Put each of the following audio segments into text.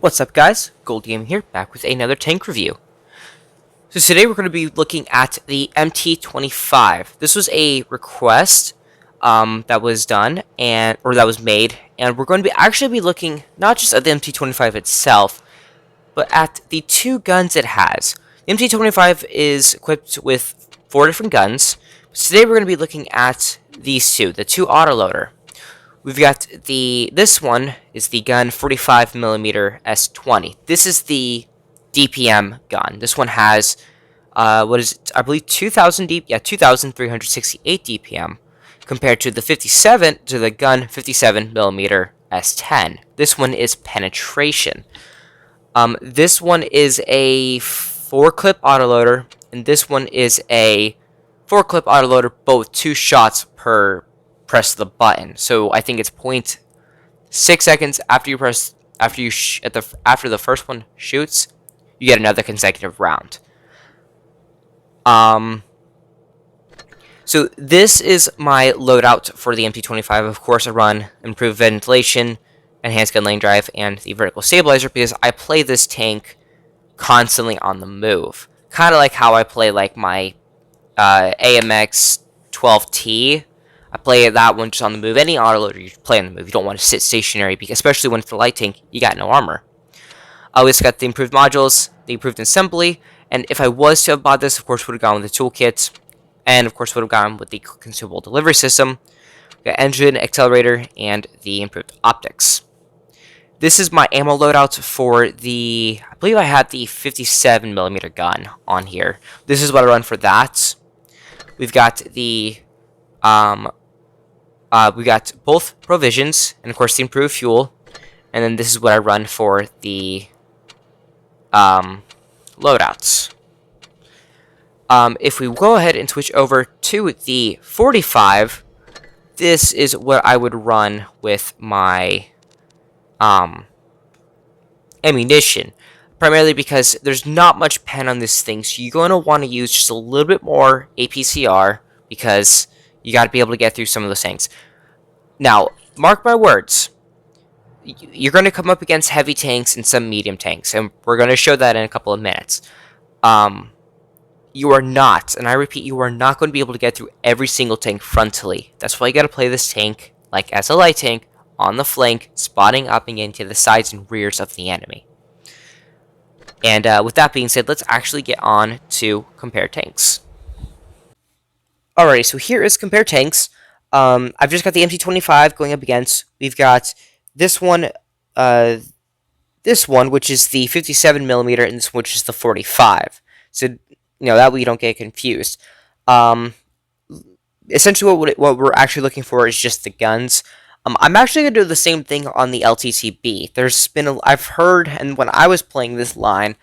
What's up guys, Gold Game here, back with another tank review. So today we're going to be looking at the MT-25. This was a request that was done, that was made, and we're going to actually be looking not just at the MT-25 itself, but at the two guns it has. The MT-25 is equipped with 4 different guns, but today we're going to be looking at these two, the two autoloader. We've got this one is the gun 45mm S20. This is the DPM gun. This one has, I believe 2,368 DPM compared to the gun 57mm S10. This one is penetration. This one is a 4-clip autoloader, and this one is a 4-clip autoloader, both 2 shots per press the button. So I think it's 0.6 seconds after the first one shoots, you get another consecutive round. So this is my loadout for the MT-25. Of course, I run improved ventilation, enhanced gun lane drive, and the vertical stabilizer because I play this tank constantly on the move. Kind of like how I play like my AMX 12T. I play that one just on the move. Any autoloader you play on the move. You don't want to sit stationary, because especially when it's a light tank, you got no armor. I always got the improved modules, the improved assembly, and if I was to have bought this, of course, would have gone with the toolkit, and of course would have gone with the consumable delivery system, the engine, accelerator, and the improved optics. This is my ammo loadout for the, I believe I had the 57mm gun on here. This is what I run for that. We've got the we got both provisions, and of course the improved fuel, and then this is what I run for the loadouts. If we go ahead and switch over to the 45, this is what I would run with my ammunition, primarily because there's not much pen on this thing, so you're going to want to use just a little bit more APCR, because you got to be able to get through some of those tanks. Now, mark my words, you're going to come up against heavy tanks and some medium tanks, and we're going to show that in a couple of minutes. You are not, and I repeat, you are not going to be able to get through every single tank frontally. That's why you got to play this tank like as a light tank, on the flank, spotting up and getting to the sides and rears of the enemy. And with that being said, let's actually get on to compare tanks. Alrighty, so here is compare tanks. I've just got the MT-25 going up against. We've got this one, which is the 57mm, and this one, which is the 45. So, that way you don't get confused. Essentially, what we're actually looking for is just the guns. I'm actually going to do the same thing on the LTTB. I've heard, and when I was playing this line,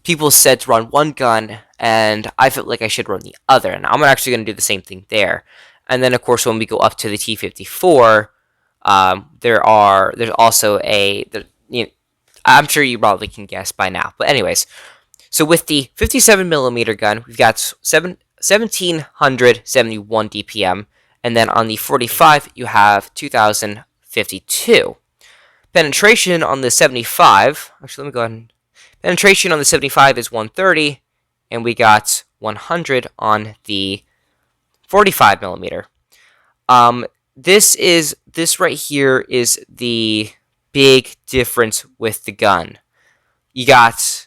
people said to run one gun, and I felt like I should run the other, and I'm actually going to do the same thing there. And then, of course, when we go up to the T-54, there's also I'm sure you probably can guess by now. But anyways, so with the 57mm gun, we've got 1,771 DPM, and then on the 45, you have 2,052. Penetration on the 75, actually, let me go ahead and... Penetration on the 75 is 130, and we got 100 on the 45mm. This right here is the big difference with the gun. You got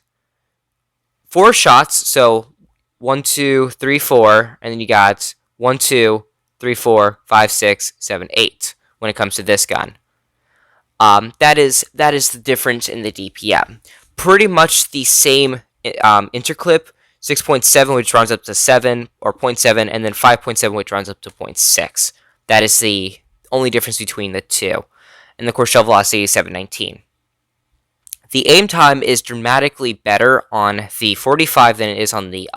4 shots, so 1, 2, 3, 4, and then you got 1, 2, 3, 4, 5, 6, 7, 8 when it comes to this gun. That is the difference in the DPM. Pretty much the same interclip, 6.7, which runs up to 7, or 0.7, and then 5.7, which runs up to 0.6. That is the only difference between the two. And of course, shell velocity is 719. The aim time is dramatically better on the 45 than it is on the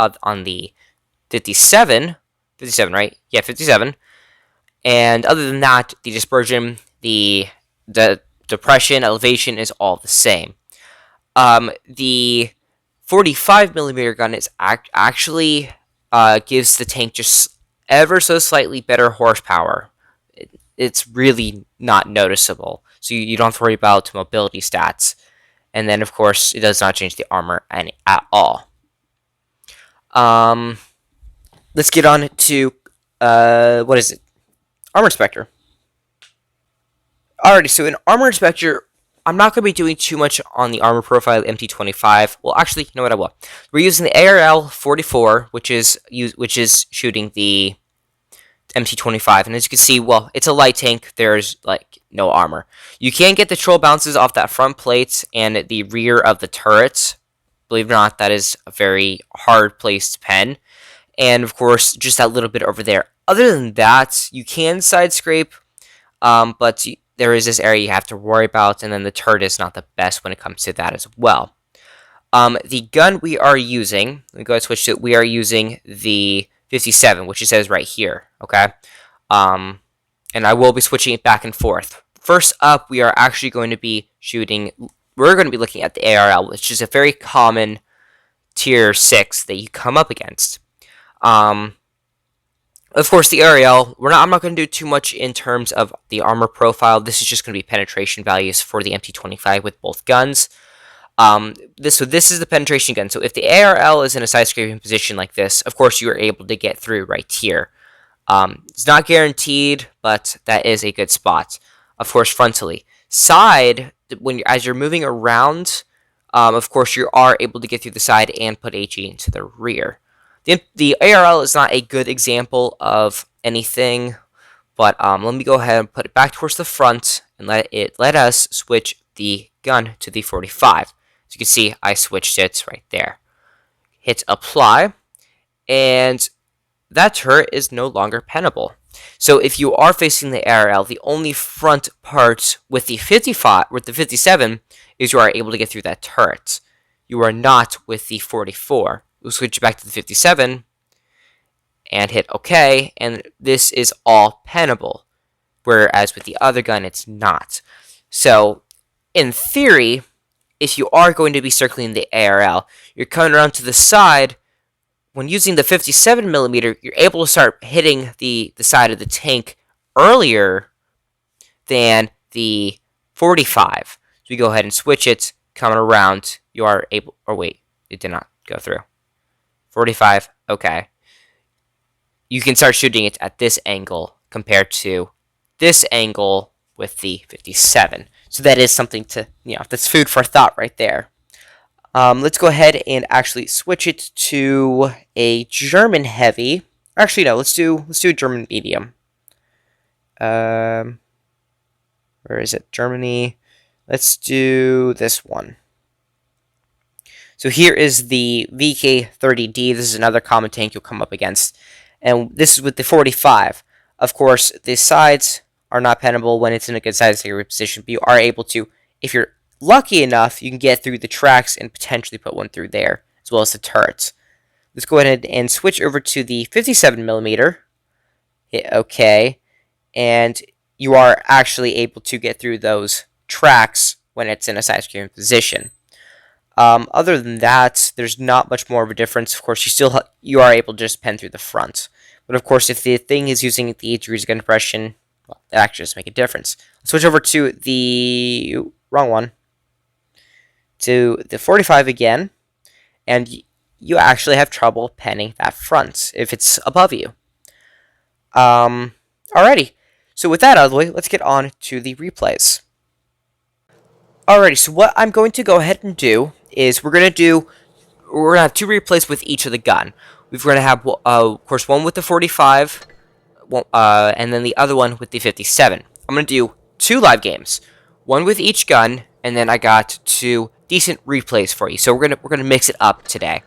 57. 57, right? Yeah, 57. And other than that, the dispersion, the depression, elevation is all the same. The 45mm gun is actually gives the tank just ever so slightly better horsepower. It's really not noticeable, so you don't have to worry about mobility stats. And then, of course, it does not change the armor at all. Let's get on to, what is it? Armor Inspector. Alrighty, so in Armor Inspector, I'm not going to be doing too much on the armor profile of MT-25. Well, actually, you know what I will. We're using the ARL-44, which is shooting the MT-25, and as you can see, well, it's a light tank. There's like no armor. You can get the troll bounces off that front plate and the rear of the turret. Believe it or not, that is a very hard place to pen. And of course, just that little bit over there. Other than that, you can side scrape, but there is this area you have to worry about, and then the turret is not the best when it comes to that as well. The gun we are using, let me go ahead and switch to it. We are using the 57, which it says right here, okay? And I will be switching it back and forth. First up, we are actually going to be we're going to be looking at the ARL, which is a very common tier 6 that you come up against. Of course, the ARL, I'm not going to do too much in terms of the armor profile. This is just going to be penetration values for the MT-25 with both guns. This is the penetration gun. So if the ARL is in a side scraping position like this, of course you are able to get through right here. It's not guaranteed, but that is a good spot. Of course, frontally. Side, as you're moving around, of course you are able to get through the side and put HE into the rear. The ARL is not a good example of anything, but let me go ahead and put it back towards the front and let us switch the gun to the 45. As you can see, I switched it right there. Hit apply, and that turret is no longer pennable. So if you are facing the ARL, the only front part with the 57 is you are able to get through that turret. You are not with the 44. We'll switch back to the 57 and hit OK, and this is all pennable, whereas with the other gun, it's not. So, in theory, if you are going to be circling the ARL, you're coming around to the side. When using the 57mm, you're able to start hitting the side of the tank earlier than the 45. So we go ahead and switch it, coming around, you are able, or wait, it did not go through. 45, okay. You can start shooting it at this angle compared to this angle with the 57. So that is something to, that's food for thought right there. Let's go ahead and actually switch it to a German heavy. Actually, no, let's do a German medium. Where is it? Germany. Let's do this one. So here is the VK-30D. This is another common tank you'll come up against. And this is with the 45. Of course, the sides are not pennable when it's in a good side scraping position, but you are able to, if you're lucky enough, you can get through the tracks and potentially put one through there, as well as the turrets. Let's go ahead and switch over to the 57mm. Hit OK. And you are actually able to get through those tracks when it's in a side scraping position. Other than that, there's not much more of a difference. Of course, you are able to just pen through the front. But of course, if the thing is using the 8 degrees of compression, well, that actually does make a difference. Let's switch over to the wrong one. To the 45 again, and you actually have trouble penning that front if it's above you. Alrighty, so with that out of the way, let's get on to the replays. Alrighty, so what I'm going to go ahead and do is we're gonna have 2 replays with each of the gun. We're gonna have, of course, one with the 45, and then the other one with the 57. I'm gonna do 2 live games, one with each gun, and then I got 2 decent replays for you. So we're gonna mix it up today.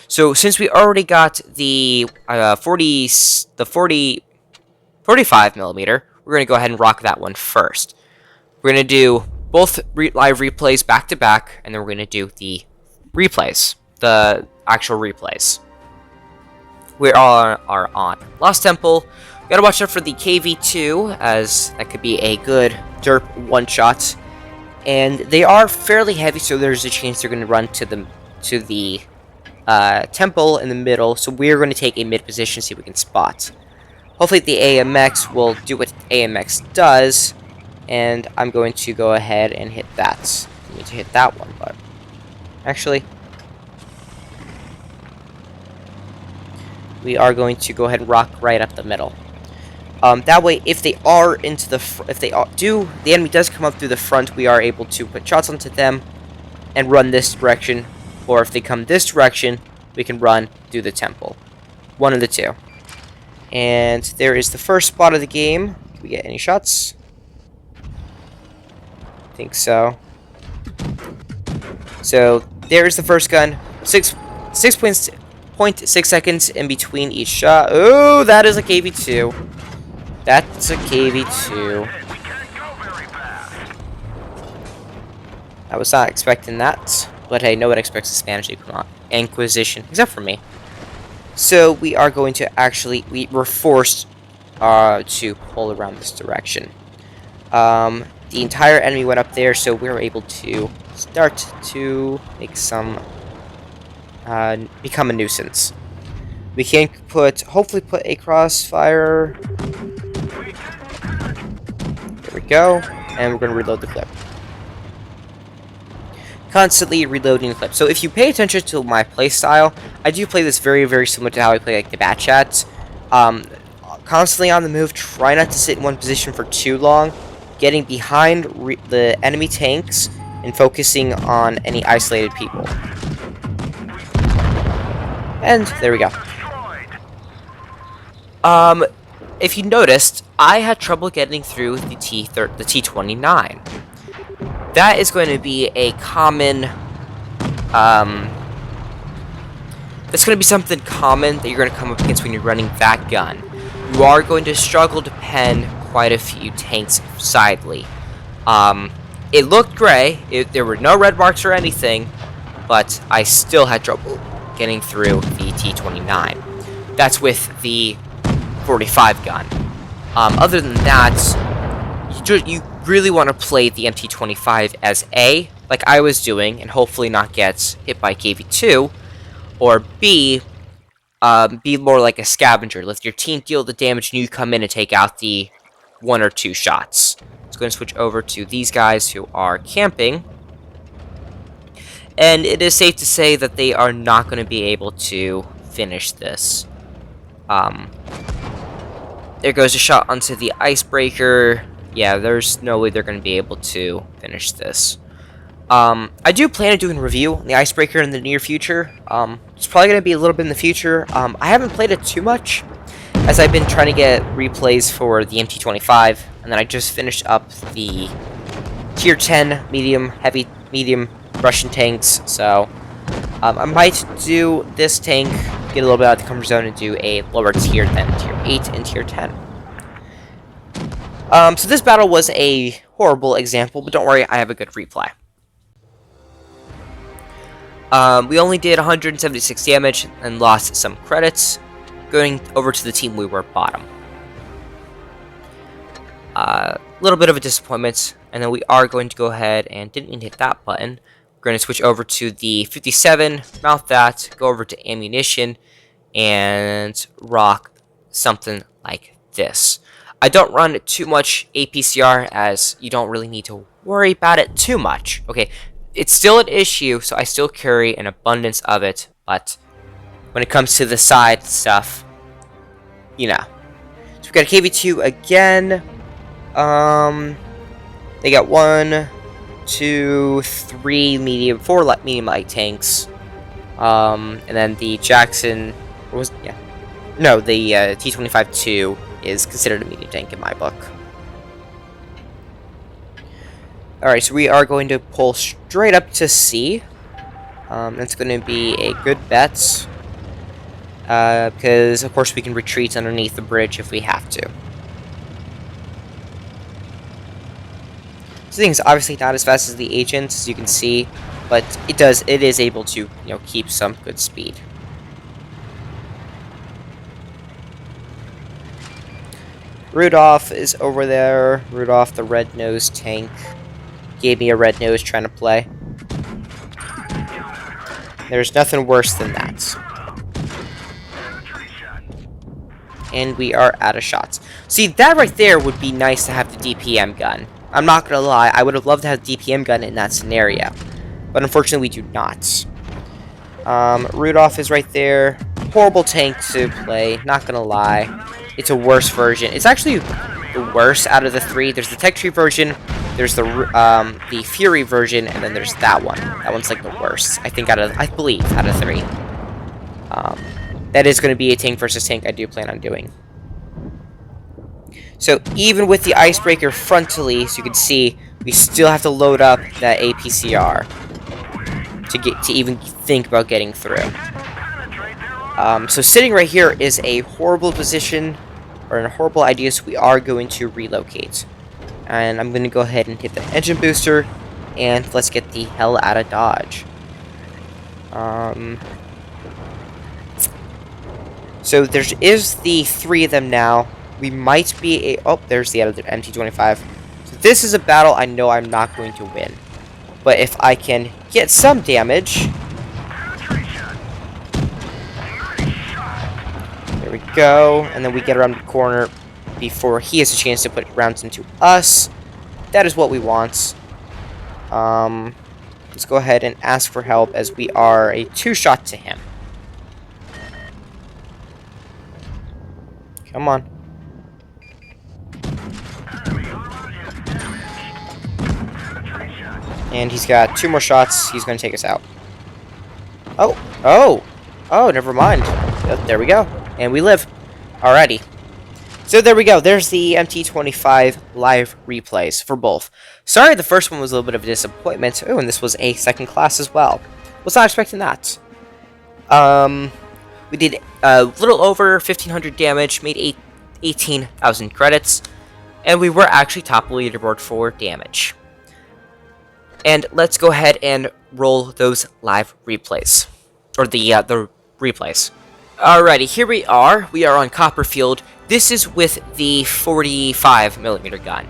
So since we already got the 45mm, we're gonna go ahead and rock that one first. We're gonna do both live replays back to back, and then we're gonna do the replays, the actual replays. We are on Lost Temple. Gotta watch out for the KV2, as that could be a good derp one-shot. And they are fairly heavy, so there's a chance they're going to run to the temple in the middle. So we're going to take a mid position, see if we can spot. Hopefully the AMX will do what AMX does, and I'm going to go ahead and hit that. You need to hit that one, but actually, we are going to go ahead and rock right up the middle. That way, if they are into the the enemy does come up through the front, we are able to put shots onto them and run this direction. Or if they come this direction, we can run through the temple. One of the two. And there is the first spot of the game. Can we get any shots? I think so. So there's the first gun. 6.6 seconds in between each shot. Oh, that is a KV2. That's a KV2. I was not expecting that. But hey, no one expects a Spanish Inquisition, except for me. So we are going to we're forced to pull around this direction. The entire enemy went up there, so we were able to start to make some, become a nuisance. We can hopefully put a crossfire. There we go, and we're going to reload the clip. Constantly reloading the clip. So if you pay attention to my playstyle, I do play this very, very similar to how I play like the bat chats. Constantly on the move, try not to sit in one position for too long, getting behind the enemy tanks and focusing on any isolated people. And there we go. If you noticed, I had trouble getting through the T-29. That is going to be a common, that's going to be something common that you're going to come up against when you're running that gun. You are going to struggle to pen quite a few tanks sidely. It looked gray, there were no red marks or anything, but I still had trouble getting through the T-29. That's with the 45 gun. Other than that, you really want to play the MT-25 as A, like I was doing, and hopefully not get hit by KV2, or B, be more like a scavenger. Let your team deal the damage and you come in and take out the 1 or 2 shots. Let's go and switch over to these guys who are camping. And it is safe to say that they are not going to be able to finish this. There goes a shot onto the icebreaker. Yeah, there's no way they're going to be able to finish this. I do plan on doing a review on the icebreaker in the near future. It's probably going to be a little bit in the future. I haven't played it too much, as I've been trying to get replays for the MT-25, and then I just finished up the Tier 10 medium, heavy, medium Russian tanks, so I might do this tank, get a little bit out of the comfort zone, and do a lower tier than Tier 8 and Tier 10. So this battle was a horrible example, but don't worry, I have a good replay. We only did 176 damage and lost some credits. Going over to the team, we were bottom. A little bit of a disappointment, and then we are going to go ahead and didn't even hit that button. We're going to switch over to the 57, mount that, go over to ammunition, and rock something like this. I don't run too much APCR, as you don't really need to worry about it too much. Okay, it's still an issue, so I still carry an abundance of it, but when it comes to the side stuff, you know. So we got a KV2 again. They got 1, 2, 3 4 medium light tanks. And then the Jackson, the T-25-2 is considered a medium tank in my book. Alright, so we are going to pull straight up to C. That's going to be a good bet. Because, of course, we can retreat underneath the bridge if we have to. This thing's obviously not as fast as the agent, as you can see, but it is able to, keep some good speed. Rudolph is over there. Rudolph, the red-nosed tank, gave me a red nose trying to play. There's nothing worse than that. And we are out of shots. See, that right there would be nice to have the DPM gun. I'm not gonna lie, I would have loved to have DPM gun in that scenario, but unfortunately we do not. Rudolph is right there. Horrible tank to play, not gonna lie. It's a worse version. It's actually the worst out of the three. There's the Tech Tree version, there's the Fury version, and then there's that one. That one's like the worst, I think, I believe, out of three. That is going to be a tank versus tank I do plan on doing. So even with the icebreaker frontally, so you can see, we still have to load up that APCR to even think about getting through. So sitting right here is a horrible position, or a horrible idea, so we are going to relocate. And I'm going to go ahead and hit the engine booster, and let's get the hell out of Dodge. So there is the three of them now. We might be oh, there's the other MT-25. So this is a battle I know I'm not going to win. But if I can get some damage. There we go. And then we get around the corner before he has a chance to put rounds into us. That is what we want. Let's go ahead and ask for help, as we are a 2-shot to him. Come on. And he's got 2 more shots. He's going to take us out. Oh, never mind. There we go. And we live. Alrighty. So there we go. There's the MT-25 live replays for both. Sorry, the first one was a little bit of a disappointment. Oh, and this was a second class as well. Was not expecting that. We did a little over 1,500 damage, made 18,000 credits, and we were actually top leaderboard for damage. And let's go ahead and roll those live replays, or the replays. Alrighty, here we are. We are on Copperfield. This is with the 45mm gun.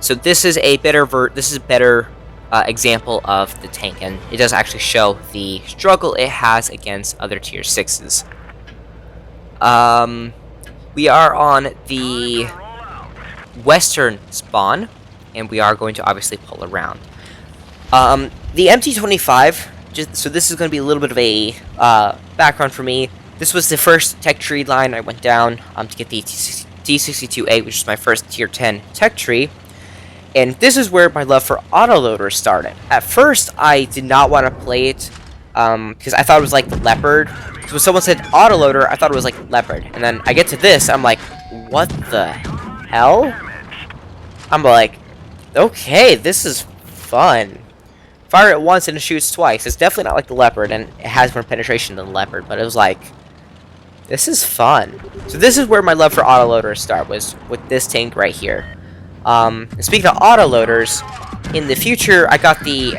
So this is a better example of the tank, and it does actually show the struggle it has against other tier 6s. We are on the western spawn, and we are going to obviously pull around. The MT-25, so this is going to be a little bit of a background for me. This was the first tech tree line I went down to get the D62A, which is my first tier 10 tech tree. And this is where my love for autoloaders started. At first, I did not want to play it, because I thought it was like Leopard. So when someone said autoloader, I thought it was like Leopard. And then I get to this, I'm like, what the hell? I'm like, okay, this is fun. Fire it once and it shoots twice. It's definitely not like the Leopard, and it has more penetration than the Leopard, but it was like, this is fun. So this is where my love for autoloaders started, was with this tank right here. Speaking of autoloaders, in the future, I got the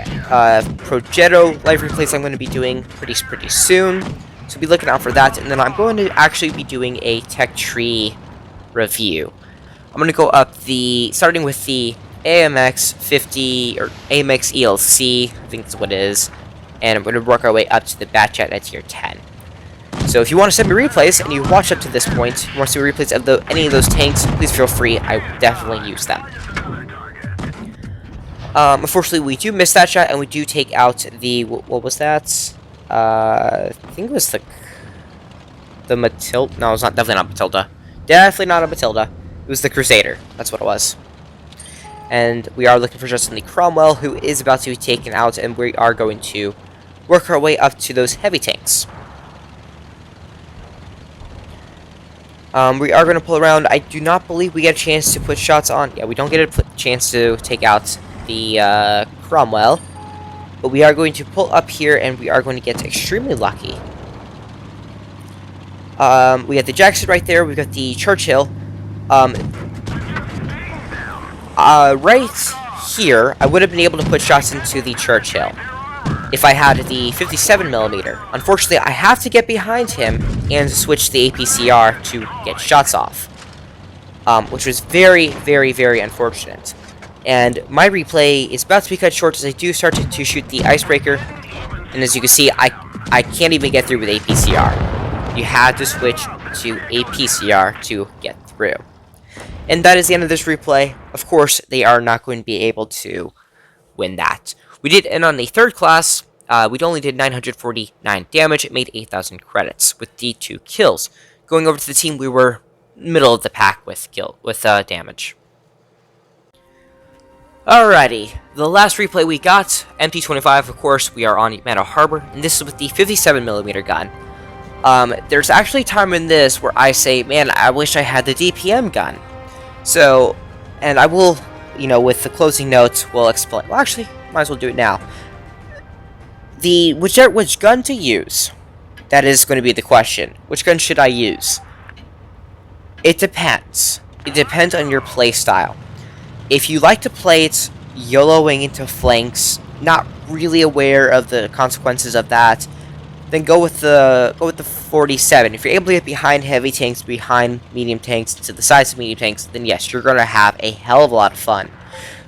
Progetto live replays I'm going to be doing pretty soon. So be looking out for that. And then I'm going to actually be doing a tech tree review. I'm going to go up starting with the AMX 50 or AMX ELC, I think that's what it is. And I'm going to work our way up to the Batchat at tier 10. So if you want to send me replays, and you watch up to this point, you want to see replays of any of those tanks, please feel free. I would definitely use them. Unfortunately, we do miss that shot, and we do take out the... What was that? I think it was the Matilda. No, it's not. Definitely not Matilda. Definitely not a Matilda. It was the Crusader. That's what it was. And we are looking for Justin Lee Cromwell, who is about to be taken out, and we are going to work our way up to those heavy tanks. We are going to pull around. I do not believe we get a chance to put shots on. Yeah, we don't get a chance to take out the Cromwell. But we are going to pull up here, and we are going to get extremely lucky. We got the Jackson right there. We've got the Churchill. Right here, I would have been able to put shots into the Churchill if I had the 57mm. Unfortunately, I have to get behind him and switch the APCR to get shots off, which was very, very, very unfortunate. And my replay is about to be cut short as I do start to shoot the icebreaker, and as you can see, I can't even get through with APCR. You had to switch to APCR to get through. And that is the end of this replay. Of course, they are not going to be able to win that. We did end on the third class. We only did 949 damage. It made 8,000 credits with the 2 kills. Going over to the team, we were middle of the pack with damage. Alrighty, the last replay we got, MT-25, of course, we are on Meadow Harbor, and this is with the 57mm gun. There's actually a time in this where I say, man, I wish I had the DPM gun. So, and I will, with the closing notes, we'll explain. Well, actually, might as well do it now. Which gun to use? That is going to be the question. Which gun should I use? It depends. It depends on your play style. If you like to play it YOLOing into flanks, not really aware of the consequences of that, then go with the 47. If you're able to get behind heavy tanks, behind medium tanks, to the sides of medium tanks, then yes, you're going to have a hell of a lot of fun.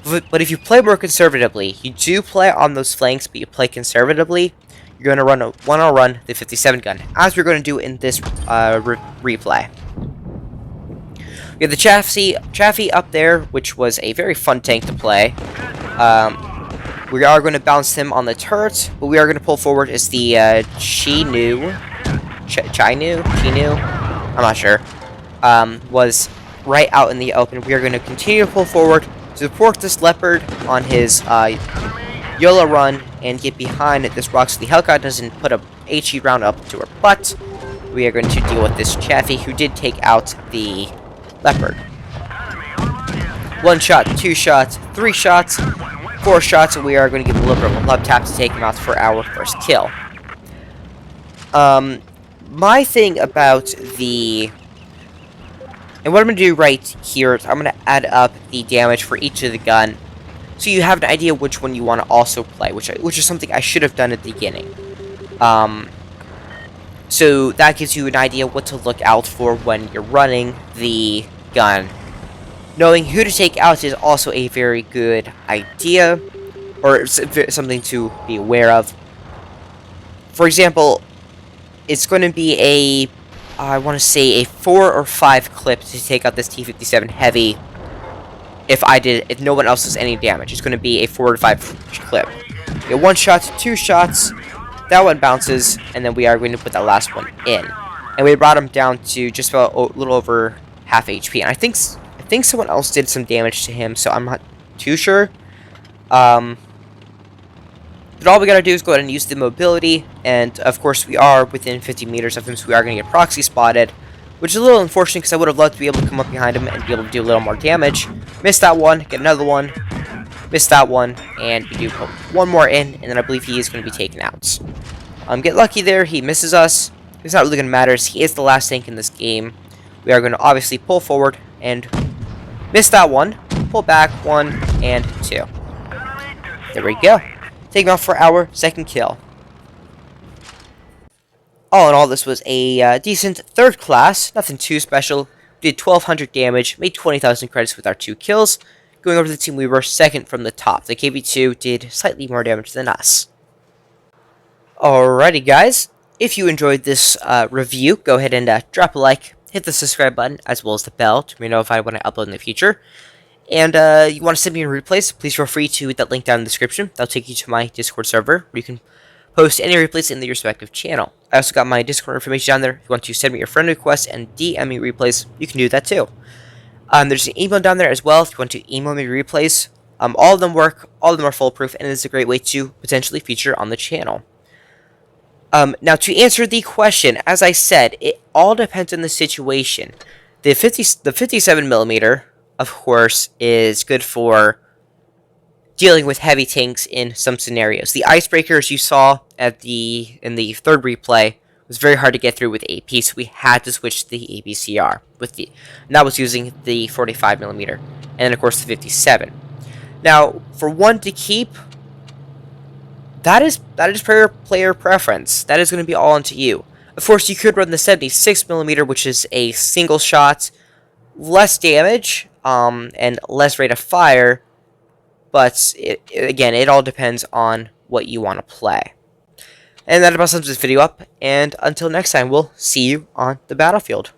But if you play more conservatively, you do play on those flanks, but you play conservatively, you're going to want to run the 57 gun, as we're going to do in this replay. We have the Chaffee up there, which was a very fun tank to play. We are going to bounce him on the turret, but we are going to pull forward is the Chinu, I'm not sure, was right out in the open. We are going to continue to pull forward to support this Leopard on his YOLO run and get behind this rock so the Hellcat doesn't put a HE round up to her butt. We are going to deal with this Chaffee, who did take out the Leopard. 1 shot, 2 shots, 3 shots, 4 shots, and we are going to give a little bit of a love tap to take him out for our first kill. My thing about and what I'm going to do right here is I'm going to add up the damage for each of the gun, so you have an idea which one you want to also play, which is something I should have done at the beginning. So that gives you an idea what to look out for when you're running the gun. Knowing who to take out is also a very good idea, or something to be aware of. For example, it's going to be I want to say a 4 or 5 clip to take out this T-57 Heavy. If no one else does any damage, it's going to be a 4 to 5 clip. You get 1 shot, 2 shots. That one bounces, and then we are going to put that last one in. And we brought him down to just about a little over half HP. And I think someone else did some damage to him, so I'm not too sure. But all we gotta do is go ahead and use the mobility, and of course we are within 50 meters of him, so we are gonna get proxy spotted, which is a little unfortunate because I would have loved to be able to come up behind him and be able to do a little more damage. Missed that one, get another one, missed that one, and we do put one more in, and then I believe he is going to be taken out. Get lucky there, he misses us. It's not really going to matter, as he is the last tank in this game. We are going to obviously pull forward and miss that one, pull back 1 and 2. There we go. Take him out for our second kill. All in all, this was a decent third class, nothing too special. We did 1,200 damage, made 20,000 credits with our 2 kills. Going over to the team, we were second from the top. The KB2 did slightly more damage than us. Alrighty, guys. If you enjoyed this review, go ahead and drop a like, hit the subscribe button, as well as the bell to be notified when I upload in the future. And you want to send me a replays, please feel free to hit that link down in the description. That'll take you to my Discord server, where you can post any replays in the respective channel. I also got my Discord information down there. If you want to send me your friend requests and DM me replays, you can do that too. There's an email down there as well if you want to email me replays. All of them work, all of them are foolproof, and it's a great way to potentially feature on the channel. Now, to answer the question, as I said, it all depends on the situation. The 57mm, of course, is good for dealing with heavy tanks in some scenarios. The icebreakers you saw in the third replay was very hard to get through with AP, so we had to switch to the ABCR and that was using the 45mm, and then of course the 57. Now, for one to keep, that is player preference. That is going to be all onto you. Of course, you could run the 76mm, which is a single shot, less damage, and less rate of fire. But again, it all depends on what you want to play. And that about sums this video up. And until next time, we'll see you on the battlefield.